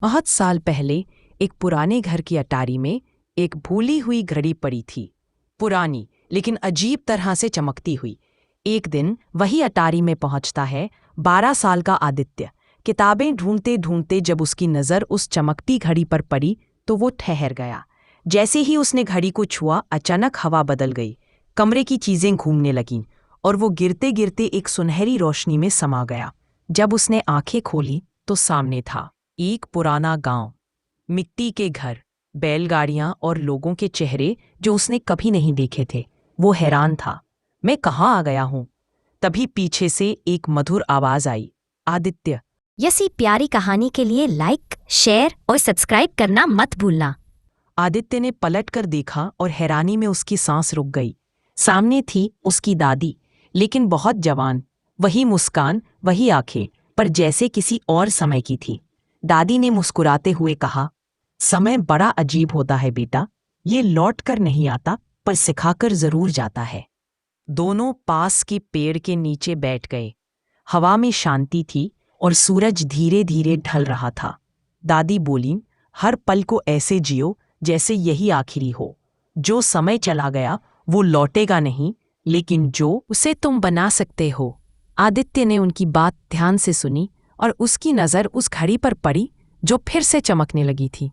बहुत साल पहले एक पुराने घर की अटारी में एक भूली हुई घड़ी पड़ी थी। पुरानी लेकिन अजीब तरह से चमकती हुई। एक दिन वही अटारी में पहुंचता है 12 साल का आदित्य। किताबें ढूंढते ढूंढते जब उसकी नज़र उस चमकती घड़ी पर पड़ी तो वो ठहर गया। जैसे ही उसने घड़ी को छुआ, अचानक हवा बदल गई, कमरे की चीज़ें घूमने लगीं और वो गिरते गिरते एक सुनहरी रोशनी में समा गया। जब उसने आंखें खोली तो सामने था एक पुराना गांव, मिट्टी के घर, बैलगाड़ियां और लोगों के चेहरे जो उसने कभी नहीं देखे थे। वो हैरान था, मैं कहाँ आ गया हूँ? तभी पीछे से एक मधुर आवाज आई, आदित्य। ऐसी प्यारी कहानी के लिए लाइक, शेयर और सब्सक्राइब करना मत भूलना। आदित्य ने पलट कर देखा और हैरानी में उसकी सांस रुक गई। सामने थी उसकी दादी, लेकिन बहुत जवान। वही मुस्कान, वही आंखें, पर जैसे किसी और समय की थी। दादी ने मुस्कुराते हुए कहा, समय बड़ा अजीब होता है बेटा, ये लौट कर नहीं आता पर सिखाकर जरूर जाता है। दोनों पास के पेड़ के नीचे बैठ गए। हवा में शांति थी और सूरज धीरे धीरे ढल रहा था। दादी बोली, हर पल को ऐसे जियो जैसे यही आखिरी हो। जो समय चला गया वो लौटेगा नहीं, लेकिन जो उसे तुम बना सकते हो। आदित्य ने उनकी बात ध्यान से सुनी और उसकी नज़र उस घड़ी पर पड़ी जो फिर से चमकने लगी थी।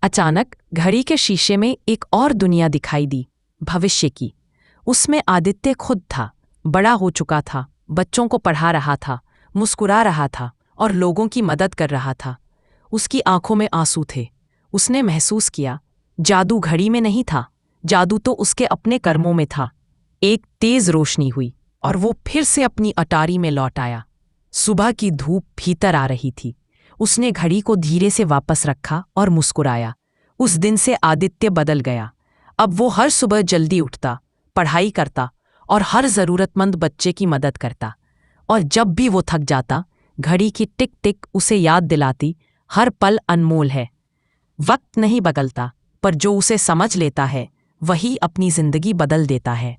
अचानक घड़ी के शीशे में एक और दुनिया दिखाई दी, भविष्य की। उसमें आदित्य खुद था, बड़ा हो चुका था, बच्चों को पढ़ा रहा था, मुस्कुरा रहा था और लोगों की मदद कर रहा था। उसकी आंखों में आंसू थे। उसने महसूस किया, जादू घड़ी में नहीं था, जादू तो उसके अपने कर्मों में था। एक तेज रोशनी हुई और वो फिर से अपनी अटारी में लौट आया। सुबह की धूप भीतर आ रही थी। उसने घड़ी को धीरे से वापस रखा और मुस्कुराया। उस दिन से आदित्य बदल गया। अब वो हर सुबह जल्दी उठता, पढ़ाई करता और हर जरूरतमंद बच्चे की मदद करता। और जब भी वो थक जाता, घड़ी की टिक टिक उसे याद दिलाती, हर पल अनमोल है। वक्त नहीं बदलता, पर जो उसे समझ लेता है वही अपनी जिंदगी बदल देता है।